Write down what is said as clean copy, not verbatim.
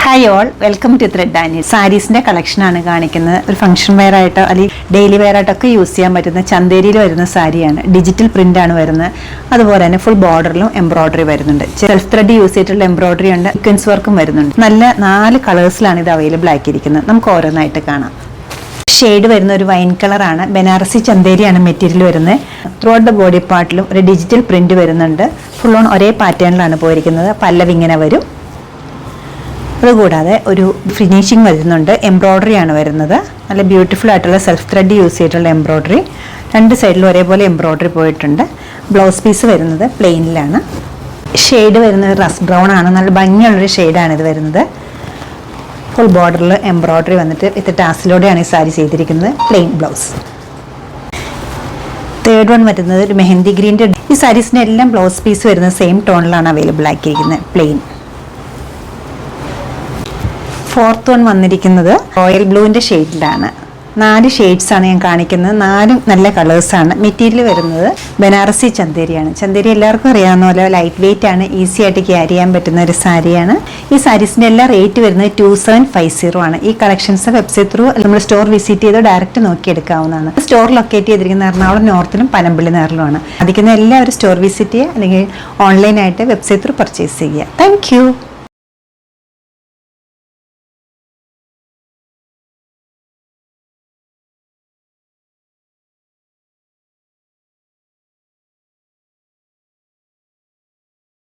Hi all, welcome to Thread Daniel. സാരീസിൻ്റെ കളക്ഷനാണ് കാണിക്കുന്നത്. ഒരു ഫംഗ്ഷൻ വെയർ ആയിട്ടോ അല്ലെങ്കിൽ ഡെയിലി വെയർ ആയിട്ടൊക്കെ യൂസ് ചെയ്യാൻ പറ്റുന്ന ചന്തേരിയിൽ വരുന്ന സാരിയാണ്. ഡിജിറ്റൽ പ്രിൻ്റാണ് വരുന്നത്. അതുപോലെ തന്നെ ഫുൾ ബോർഡറിലും എംബ്രോയ്ഡറി വരുന്നുണ്ട്. സെൽഫ് ത്രെഡ് യൂസ് ചെയ്തിട്ടുള്ള എംബ്രോയ്ഡറി ഉണ്ട്, സീക്വൻസ് വർക്കും വരുന്നുണ്ട്. നല്ല 4 കളേഴ്സിലാണ് ഇത് അവൈലബിൾ ആക്കിയിരിക്കുന്നത്. നമുക്ക് ഓരോന്നായിട്ട് കാണാം. ഷെയ്ഡ് വരുന്ന ഒരു വൈൻ കളറാണ്. ബനാറസി ചന്തേരിയാണ് മെറ്റീരിയൽ വരുന്നത്. ത്രൂ ഔട്ട് ദ ബോഡി പാർട്ടിലും ഒരു ഡിജിറ്റൽ പ്രിന്റ് വരുന്നുണ്ട്. ഫുൾ ഓൺ ഒരേ പാറ്റേണിലാണ് പോയിരിക്കുന്നത്. പല്ലവ് ഇങ്ങനെ വരും. അതുകൂടാതെ ഒരു ഫിനിഷിങ് വരുന്നുണ്ട്. എംബ്രോയ്ഡറി ആണ് വരുന്നത്. നല്ല ബ്യൂട്ടിഫുൾ ആയിട്ടുള്ള സെൽഫ് ത്രെഡ് യൂസ് ചെയ്തിട്ടുള്ള എംബ്രോയ്ഡറി. 2 സൈഡിലും ഒരേപോലെ എംബ്രോയ്ഡറി പോയിട്ടുണ്ട്. ബ്ലൗസ് പീസ് വരുന്നത് പ്ലെയിനിലാണ്. ഷെയ്ഡ് വരുന്നത് റസ്റ്റ് ബ്രൗൺ ആണ്. നല്ല ഭംഗിയുള്ളൊരു ഷെയ്ഡാണ് ഇത് വരുന്നത്. ഫുൾ ബോർഡറിൽ എംബ്രോയ്ഡറി വന്നിട്ട് വിത്ത് ടാസിലൂടെയാണ് ഈ സാരി ചെയ്തിരിക്കുന്നത്. Plain blouse. തേർഡ് വൺ വരുന്നത് ഒരു മെഹന്തി ഗ്രീൻ്റെ. ഈ സാരീസിൻ്റെ എല്ലാം ബ്ലൗസ് പീസ് വരുന്നത് സെയിം ടോണിലാണ് അവൈലബിൾ ആക്കിയിരിക്കുന്നത്, പ്ലെയിൻ. ഫോർത്ത് വൺ വന്നിരിക്കുന്നത് റോയൽ ബ്ലൂവിൻ്റെ ഷെയ്ഡിലാണ്. 4 ഷെയ്ഡ്സാണ് ഞാൻ കാണിക്കുന്നത്. 4 നല്ല കളേഴ്സാണ്. മെറ്റീരിയൽ വരുന്നത് ബനാറസി ചന്തേരിയാണ്. ചന്തേരി എല്ലാവർക്കും അറിയാവുന്ന പോലെ ലൈറ്റ് വെയിറ്റ് ആണ്, ഈസി ആയിട്ട് ക്യാരി ചെയ്യാൻ പറ്റുന്ന ഒരു സാരിയാണ്. ഈ സാരീസിൻ്റെ എല്ലാ റേറ്റ് വരുന്നത് 2750 ആണ്. ഈ കളക്ഷൻസ് വെബ്സൈറ്റ് ത്രൂ നമ്മൾ സ്റ്റോർ വിസിറ്റ് ചെയ്ത് ഡയറക്റ്റ് നോക്കിയെടുക്കാവുന്നതാണ്. സ്റ്റോർ ലൊക്കേറ്റ് ചെയ്തിരിക്കുന്ന എറണാകുളം നോർത്തിലും പനമ്പള്ളി നേറിലുമാണ്. അതിക്കുന്ന എല്ലാവരും സ്റ്റോർ വിസിറ്റ് ചെയ്യുക അല്ലെങ്കിൽ ഓൺലൈനായിട്ട് വെബ്സൈറ്റ് ത്രൂ പർച്ചേസ് ചെയ്യുക. താങ്ക്